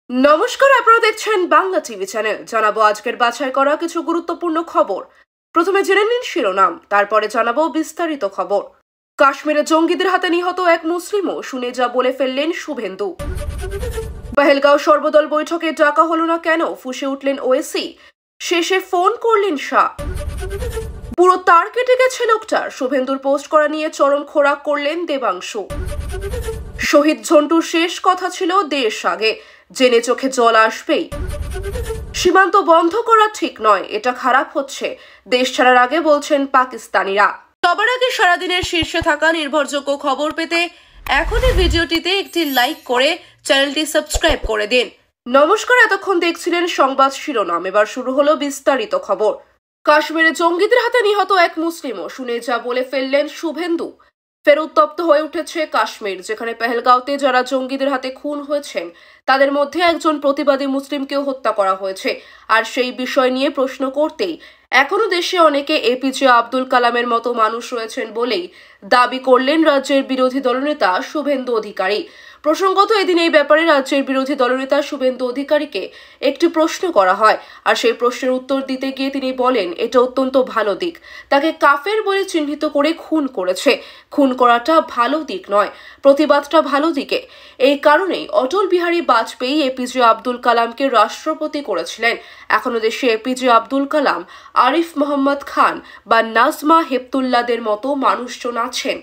নমস্কার, আপনারা দেখছেন বাংলা টিভি চ্যানেল। জানাবো আজকের বাছাই করা কিছু গুরুত্বপূর্ণ খবর। প্রথমে জেনে নিন শিরোনাম, তারপরে জানাবো বিস্তারিত খবর। কাশ্মীরে জঙ্গিদের হাতে নিহত এক মুসলিমও, শুনে যা বলে ফেললেন শুভেন্দু। পেহেলগাঁও সর্বদল বৈঠকে ডাকা হলো না কেন, ফুঁসে উঠলেন ওয়েসি। শেষে ফোন করলেন শাহ। পুরো তার কেটে গেছে লোকটার, শুভেন্দুর পোস্ট করা নিয়ে চরম খোরাক করলেন দেবাংশু। শহীদ ঝন্টুর শেষ কথা ছিল দেশ আগে, জেনে চোখে জল আসবেই। সীমান্ত বন্ধ করা ঠিক নয়, এটা খারাপ হচ্ছে, দেশ ছাড়ার আগে বলছেন পাকিস্তানিরা। সবার আগে সারাদিনের শীর্ষে থাকা নির্ভরযোগ্য খবর পেতে এখনই ভিডিওটিতে একটি লাইক করে চ্যানেলটি সাবস্ক্রাইব করে দিন। নমস্কার, এতক্ষণ দেখছিলেন সংবাদ শিরোনাম, এবার শুরু হলো বিস্তারিত খবর। কাশ্মীরে জঙ্গিদের হাতে নিহত এক মুসলিমও, শুনে যা বলে ফেললেন শুভেন্দু। ফের উত্তপ্ত হয়ে উঠেছে কাশ্মীর, যেখানে পেহেলগাঁওতে যারা জঙ্গিদের হাতে খুন হয়েছেন তাদের মধ্যে একজন প্রতিবাদী মুসলিমকেও হত্যা করা হয়েছে। আর সেই বিষয় নিয়ে প্রশ্ন করতেই এখনো দেশে অনেকে এপিজে আব্দুল কালামের মতো মানুষ রয়েছেন বলেই দাবি করলেন রাজ্যের বিরোধী দলনেতা শুভেন্দু অধিকারী। প্রসঙ্গত, এদিন এই ব্যাপারে রাজ্যের বিরোধী দলনেতা শুভেন্দু অধিকারীকে একটি প্রশ্ন করা হয়, আর সেই প্রশ্নের উত্তর দিতে গিয়ে তিনি বলেন এটা অত্যন্ত ভালো দিক, তাকে কাফের বলে চিহ্নিত করে খুন করেছে। খুন করাটা ভালো দিক নয়, প্রতিবাদটা ভালো দিকে। এই কারণেই অটল বিহারী বাজপেয়ী এপিজে আব্দুল কালামকে রাষ্ট্রপতি করেছিলেন। এখনো দেশে এপিজে আব্দুল কালাম, আরিফ মোহাম্মদ খান বা নাজমা হেপতুল্লাদের মতো মানুষজন আছেন।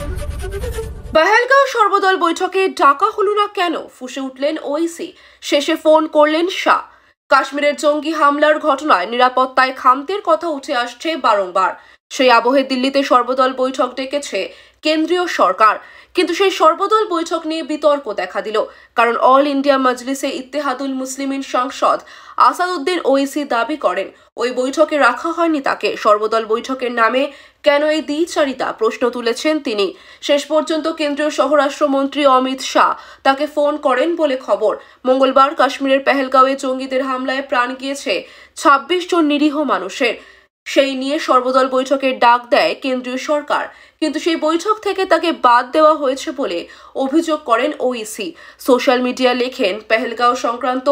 পেহেলগাঁও সর্বদল বৈঠকে ডাকা হলো না কেন, ফুঁসে উঠলেন ওইসি। শেষে ফোন করলেন শাহ। কাশ্মীরের জঙ্গি হামলার ঘটনায় নিরাপত্তায় খামতির কথা উঠে আসছে বারংবার। সেই আবহে দিল্লিতে সর্বদল বৈঠক ডেকেছে কেন্দ্রীয় সরকার, কিন্তু সেই সর্বদল বৈঠক নিয়ে বিতর্ক দেখা দিল, কারণ অল ইন্ডিয়া মজলিসে ইত্তেহাদুল মুসলিমিন সাংসদ আসাদুদ্দিন ওয়েসি দাবি করেন ওই বৈঠকে রাখা হয়নি তাকে। সর্বদল বৈঠকের নামে কেন এই দ্বিচারিতা, প্রশ্ন তুলেছেন তিনি। শেষ পর্যন্ত কেন্দ্রীয় স্বরাষ্ট্রমন্ত্রী অমিত শাহ তাকে ফোন করেন বলে খবর। মঙ্গলবার কাশ্মীরের পেহেলগাঁওয়ে জঙ্গিদের হামলায় প্রাণ গিয়েছে ২৬ জন নিরীহ মানুষের। সেই নিয়ে সর্বদল বৈঠকের ডাক দেয় কেন্দ্রীয় সরকার, কিন্তু সেই বৈঠক থেকে তাকে বাদ দেওয়া হয়েছে বলে অভিযোগ করেন ওইসি। সোশ্যাল মিডিয়া লেখেন, পেহেলগাঁও সংক্রান্ত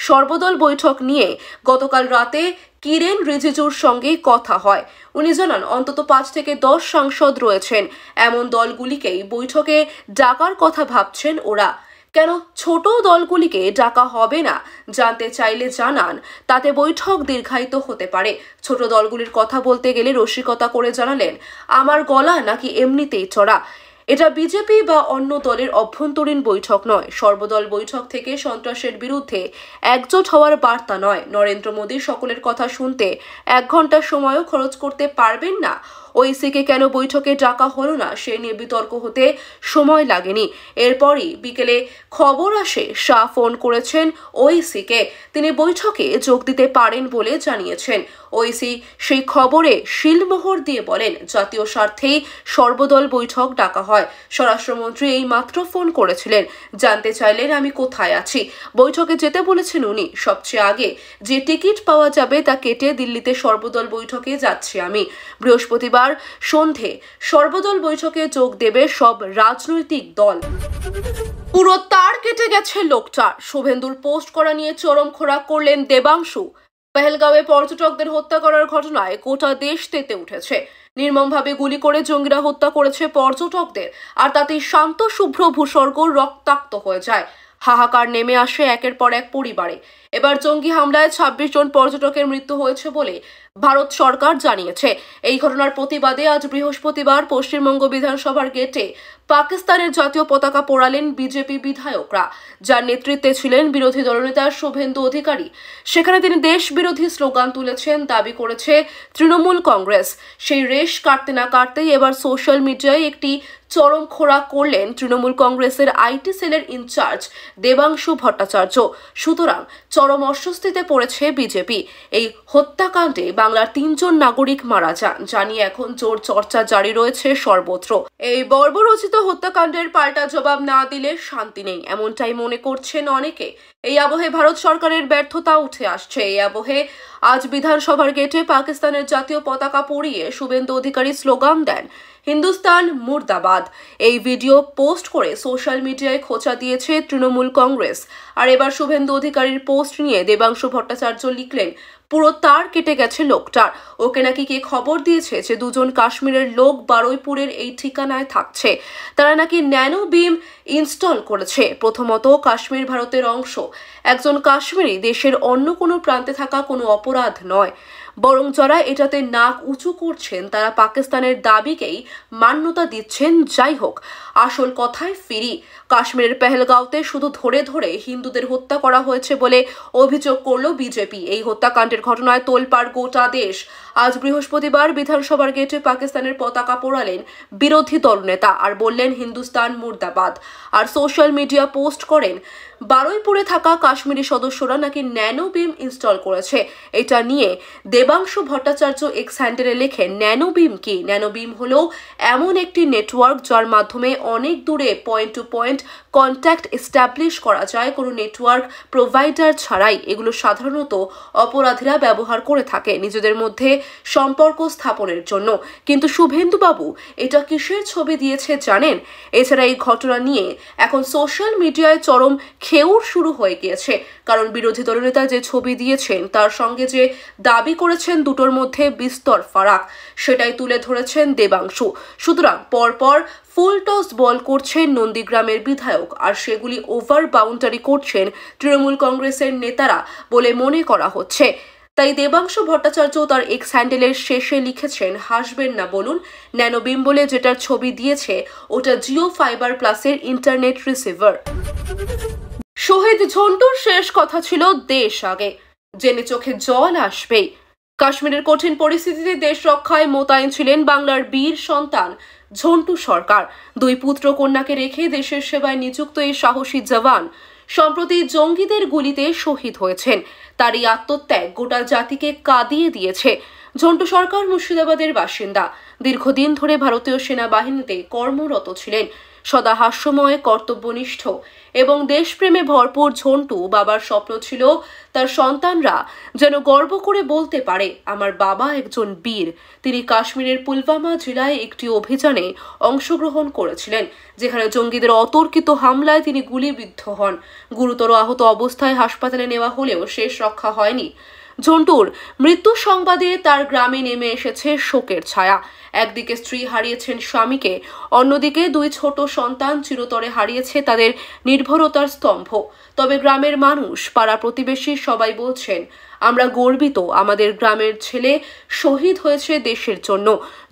সর্বদল বৈঠক নিয়ে গতকাল রাতে কিরেন রিজিজুর সঙ্গে কথা হয়। উনি জানান অন্তত ৫ থেকে ১০ সাংসদ রয়েছেন, এমন দলগুলিকেই বৈঠকে ডাকার কথা ভাবছেন ওরা। কেন ছোট দলগুলিকে ডাকা হবে না জানতে চাইলে জানান তাতে বৈঠক দীর্ঘায়িত হতে পারে। ছোট দলগুলির কথা বলতে গেলে রসিকতা করে জানালেন, আমার গলা নাকি এমনিতেই চড়া। এটা বিজেপি বা অন্য দলের অভ্যন্তরীণ বৈঠক নয়। সর্বদল বৈঠক থেকে সন্ত্রাসের বিরুদ্ধে একজোট হওয়ার বার্তা নয়। নরেন্দ্র মোদী সকলের কথা শুনতে ১ ঘন্টা সময়ও খরচ করতে পারবেন না। ওইসিকে কেন বৈঠকে ডাকা হলো না সে নিয়ে বিতর্ক হতে সময় লাগেনি। এরপরই বিকেলে খবর আসে শাহ ফোন করেছেন ওইসিকে, তিনি বৈঠকে যোগ দিতে পারেন বলে জানিয়েছেন। ওইসি সেই খবরে শিলমোহর দিয়ে বলেন, জাতীয় স্বার্থেই সর্বদল বৈঠক ডাকা হয়। স্বরাষ্ট্রমন্ত্রী এই মাত্র ফোন করেছিলেন, জানতে চাইলেন আমি কোথায় আছি। বৈঠকে যেতে বলেছেন উনি। সবচেয়ে আগে যে টিকিট পাওয়া যাবে তা কেটে দিল্লিতে সর্বদল বৈঠকে যাচ্ছি আমি। বৃহস্পতিবার সন্ধে সর্বদল বৈঠকে যোগ দেবে সব রাজনৈতিক দল। পুরো তার কেটে গেছে লোকটার, শুভেন্দুর পোস্ট করা নিয়ে চরম খোরাক করলেন দেবাংশু। পেহেলগাঁওয়ে পর্যটকদের হত্যা করার ঘটনায় গোটা দেশ তেতে উঠেছে। নির্মমভাবে গুলি করে জঙ্গিরা হত্যা করেছে পর্যটকদের, আর তাতে শান্ত শুভ্র ভূস্বর্গ রক্তাক্ত হয়ে যায়। হাহাকার নেমে আসে একের পর এক পরিবারে। এবার জঙ্গি হামলায় ২৬ জন পর্যটকের মৃত্যু হয়েছে বলে ভারত সরকার জানিয়েছে। এই ঘটনার প্রতিবাদে আজ বৃহস্পতিবার পশ্চিমবঙ্গ বিধানসভার গেটে পাকিস্তানের জাতীয় পতাকা পোড়ালেন বিজেপি বিধায়করা, যার নেতৃত্বে ছিলেন বিরোধী দলনেতা শুভেন্দু অধিকারী। সেখানে তিনি দেশ বিরোধী স্লোগান তুলেছেন, দাবি করেছে তৃণমূল কংগ্রেস। সেই রেশ কাটতে না কাটতেই এবার সোশ্যাল মিডিয়ায় একটি চরম খোরাক করলেন তৃণমূল কংগ্রেসের আইটি সেলের ইনচার্জ দেবাংশু ভট্টাচার্য। সুতরাং চরম অস্বস্তিতে পড়েছে বিজেপি। এই হত্যাকাণ্ডে বাংলার ৩ জন নাগরিক মারা যান, জানিয়ে এখন জোর চর্চা জারি রয়েছে সর্বত্র। এই বর্বরচিত হত্যাকাণ্ডের পাল্টা জবাব না দিলে শান্তি নেই, এমনটাই মনে করছেন অনেকে। এই আবহে ভারত সরকারের ব্যর্থতা উঠে আসছে। এই আবহে আজ বিধানসভার গেটে পাকিস্তানের জাতীয় পতাকা পরিয়ে শুভেন্দু অধিকারী স্লোগান দেন, হিন্দুস্তান মুর্দাবাদ। এই ভিডিও পোস্ট করে সোশ্যাল মিডিয়ায় খোঁচা দিয়েছে তৃণমূল কংগ্রেস। আর এবার শুভেন্দু অধিকারীর পোস্ট নিয়ে দেবাংশু ভট্টাচার্য লিখলেন, পুরো তার কেটে গেছে লোকটার। ওকে নাকি কে খবর দিয়েছে যে দুজন কাশ্মীরের লোক বারুইপুরের এই ঠিকানায় থাকছে। তারা নাকি ন্যানো বিম ইনস্টল করেছে। প্রথমত, কাশ্মীর ভারতের অংশ। একজন কাশ্মীরি দেশের অন্য কোনো প্রান্তে থাকা কোনো অপরাধ নয়, বরং যারা এটাতে নাক উঁচু করছেন তারা পাকিস্তানের দাবিকেই মান্যতা দিচ্ছেন। যাই হোক, আসল কথায় ফিরি। কাশ্মীরের পেহেলগাঁওতে শুধু ধরে ধরে হিন্দুদের হত্যা করা হয়েছে বলে অভিযোগ করল বিজেপি। এই হত্যাকাণ্ডের ঘটনায় তোলপাড় গোটা দেশ। আজ বৃহস্পতিবার বিধানসভার গেটে পাকিস্তানের পতাকা পোড়ালেন বিরোধী দলনেতা আর বললেন, হিন্দুস্তান মুর্দাবাদ। আর সোশ্যাল মিডিয়া পোস্ট করেন, বারুইপুরে থাকা কাশ্মীরি সদস্যরা নাকি ন্যানো বিম ইনস্টল করেছে। এটা নিয়ে দেবাংশু ভট্টাচার্য এক্স হ্যান্ডেলে লেখেন, ন্যানো বিম কি? ন্যানো বিম হলো এমন একটি নেটওয়ার্ক যার মাধ্যমে অনেক দূরে point to point contact establish করা যায় কোনো নেটওয়ার্ক প্রোভাইডার ছাড়াই। এগুলো সাধারণত অপরাধীরা ব্যবহার করে থাকে নিজেদের মধ্যে সম্পর্ক স্থাপনের জন্য। কিন্তু শুভেন্দুবাবু এটা কিসের ছবি দিয়েছে জানেন? এছাড়া এই ঘটনা নিয়ে এখন সোশ্যাল মিডিয়ায় চরম খেউর শুরু হয়ে গিয়েছে। কারণ বিরোধী দলনেতা যে ছবি দিয়েছেন তার সঙ্গে যে দাবি করেছেন দুটোর মধ্যে বিস্তর ফারাক, সেটাই তুলে ধরেছেন দেবাংশু। সুতরাং পরপর ফুল টস বল করছেন নন্দীগ্রামের বিধায়ক, আর সেগুলি ওভার বাউন্ডারি করছেন তৃণমূল কংগ্রেসের নেতারা বলে মনে করা হচ্ছে। তাই দেবাংশু ভট্টাচার্য তার এক্স হ্যান্ডেলের শেষে লিখেছেন, হাসবেন না বলুন, ন্যানোবিম বলে যেটার ছবি দিয়েছে ওটা জিও ফাইবার প্লাসের ইন্টারনেট রিসিভার। শহীদ ঝন্টুর শেষ কথা ছিল দেশ আগে, জেনে চোখে জল আসবেই। কাশ্মীরের কঠিন পরিস্থিতিতে দেশ রক্ষায় মোতায়েন ছিলেন বাংলার বীর সন্তান ঝন্টু সরকার। দুই পুত্র কন্যাকে রেখে দেশের সেবায় নিযুক্ত এই সাহসী জওয়ান সম্প্রতি জঙ্গিদের গুলিতে শহীদ হয়েছেন। তার এই আত্মত্যাগ গোটা জাতিকে কাঁদিয়ে দিয়েছে। ঝন্টু সরকার মুর্শিদাবাদের বাসিন্দা। দীর্ঘদিন ধরে ভারতীয় সেনাবাহিনীতে কর্মরত ছিলেন। সদা হাস্যময়, কর্তব্যনিষ্ঠ এবং দেশপ্রেমে ভরপুর ঝন্টু বাবার স্বপ্ন ছিল তার সন্তানরা যেন গর্ব করে বলতে পারে, আমার বাবা একজন বীর। তিনি কাশ্মীরের পুলওয়ামা জেলায় একটি অভিযানে অংশগ্রহণ করেছিলেন, যেখানে জঙ্গিদের অতর্কিত হামলায় তিনি গুলিবিদ্ধ হন। গুরুতর আহত অবস্থায় হাসপাতালে নেওয়া হলেও শেষ রক্ষা হয়নি। ঝন্টুর মৃত্যু সংবাদে তার গ্রামে নেমে এসেছে শোকের ছায়া। একদিকে স্ত্রী হারিয়েছেন স্বামীকে, অন্যদিকে দুই ছোট সন্তান চিরতরে হারিয়েছে তাদের নির্ভরতার স্তম্ভ। তবে গ্রামের মানুষ, পাড়া প্রতিবেশী সবাই বলছেন, আমরা গর্বিত, আমাদের গ্রামের ছেলে শহীদ হয়েছে দেশের জন্য।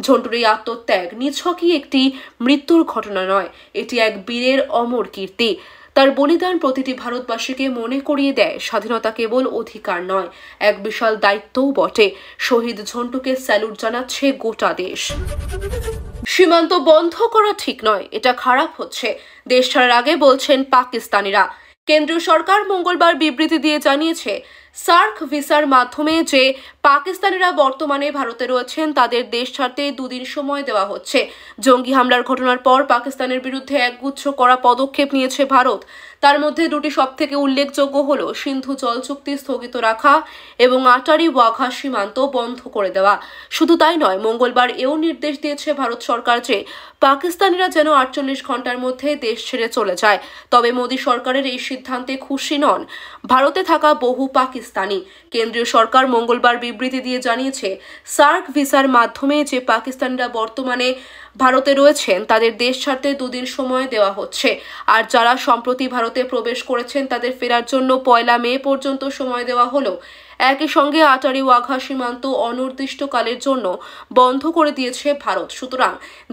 ঝন্টুর এই আত্মত্যাগ নিছকই একটি মৃত্যুর ঘটনা নয়, এটি এক বীরের অমর কীর্তি। তার বলিদান প্রতিটি ভারতবাসীকে মনে করিয়ে দেয় স্বাধীনতা কেবল অধিকার নয়, এক বিশাল দায়িত্বও বটে। শহীদ ঝন্টুকে স্যালুট জানাচ্ছে গোটা দেশ। সীমান্ত বন্ধ করা ঠিক নয়, এটা খারাপ হচ্ছে, দেশ ছাড়ার আগে বলছেন পাকিস্তানিরা। কেন্দ্রীয় সরকার মঙ্গলবার বিবৃতি দিয়ে জানিয়েছে, সার্ক ভিসার মাধ্যমে যে পাকিস্তানিরা বর্তমানে ভারতে রয়েছেন তাদের দেশ ছাড়তে 2 দিন সময় দেওয়া হচ্ছে। জঙ্গি হামলার ঘটনার পর পাকিস্তানের বিরুদ্ধে একগুচ্ছ কড়া পদক্ষেপ নিয়েছে ভারত। তার মধ্যে দুটি সবথেকে উল্লেখযোগ্য হল সিন্ধু জল চুক্তি স্থগিত রাখা এবং আটারি ওয়াঘা সীমান্ত বন্ধ করে দেওয়া। শুধু তাই নয়, মঙ্গলবার এও নির্দেশ দিয়েছে ভারত সরকার যে পাকিস্তানিরা যেন 48 ঘন্টার মধ্যে দেশ ছেড়ে চলে যায়। তবে মোদী সরকারের এই সিদ্ধান্তে খুশি নন ভারতে থাকা বহু পাকিস্তানি। কেন্দ্রীয় সরকার মঙ্গলবার বিবৃতি দিয়ে জানিয়েছে, সার্ক ভিসার মাধ্যমে যে পাকিস্তানিরা বর্তমানে ভারতে রয়েছেন তাদের দেশ ছাড়তে 2 দিন সময় দেওয়া হচ্ছে। আর যারা সম্প্রতি ভারতে প্রবেশ করেছেন তাদের ফেরার জন্য 1 মে পর্যন্ত সময় দেওয়া হলো। একই সঙ্গে আটারি ওয়াঘা সীমান্ত অনির্দিষ্টকালের জন্য বন্ধ করে দিয়েছে ভারত। সুতরাং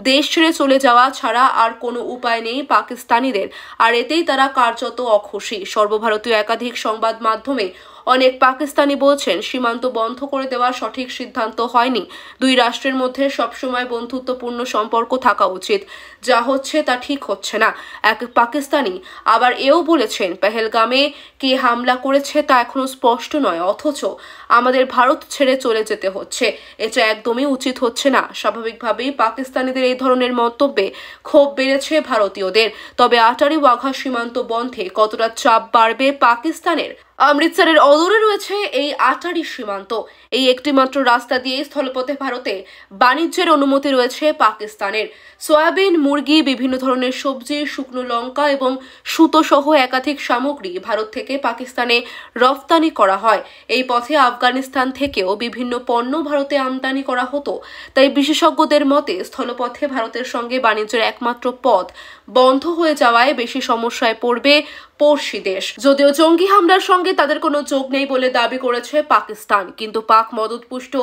দেশ ছেড়ে চলে যাওয়া ছাড়া আর কোনো উপায় নেই পাকিস্তানিদের, আর এতেই তারা কার্যত অখুশি। সর্বভারতীয় একাধিক সংবাদ মাধ্যমে অনেক পাকিস্তানি বলছেন, সীমান্ত বন্ধ করে দেওয়া সঠিক সিদ্ধান্ত হয়নি। দুই রাষ্ট্রের মধ্যে সবসময় বন্ধুত্বপূর্ণ সম্পর্ক থাকা উচিত, যা হচ্ছে তা ঠিক হচ্ছে না। এক পাকিস্তানি আবার এও বলেছেন, পেহেলগামে কে হামলা করেছে তা এখনো স্পষ্ট নয়, অথচ অথচ আমাদের ভারত ছেড়ে চলে যেতে হচ্ছে। এটা একদমই উচিত হচ্ছে না। স্বাভাবিকভাবেই পাকিস্তানিদের এই ধরনের মন্তব্যে ক্ষোভ বেড়েছে ভারতীয়দের। তবে আটারি ওয়াঘা সীমান্ত বন্ধে কতটা চাপ বাড়বে পাকিস্তানের? অমৃতসরের অদূরে রয়েছে এই আটারি সীমান্ত। এই একটি মাত্র রাস্তা দিয়ে স্থলপথে ভারতে বাণিজ্যের অনুমতি রয়েছে পাকিস্তানের। সয়াবিন, মুরগি, বিভিন্ন ধরনের সবজি, শুকনো লঙ্কা এবং সুতো সহ একাধিক সামগ্রী ভারত থেকে পাকিস্তানে রফতানি করা হয়। এই পথে আফগানিস্তান থেকেও বিভিন্ন পণ্য ভারতে আমদানি করা হতো। তাই বিশেষজ্ঞদের মতে স্থলপথে ভারতের সঙ্গে বাণিজ্যের একমাত্র পথ বন্ধ হয়ে যাওয়ায় বেশি সমস্যায় পড়বে পড়শি দেশ। যদিও জঙ্গি হামলার সঙ্গে তাদের কোনো যোগ নেই বলে দাবি করেছে পাকিস্তান, কিন্তু পাক মদতপুষ্ট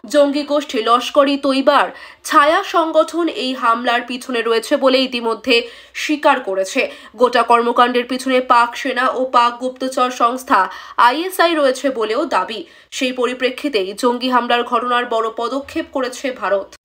জঙ্গি গোষ্ঠী লস্কর-ই তৈবার ছায়া সংগঠন এই হামলার পিছনে রয়েছে বলে ইতিমধ্যে স্বীকার করেছে। গোটা কর্মকাণ্ডের পিছনে পাক সেনা ও পাক গুপ্তচর সংস্থা ISI রয়েছে বলেও দাবি। সেই পরিপ্রেক্ষিতেই জঙ্গি হামলার ঘটনার বড় পদক্ষেপ করেছে ভারত।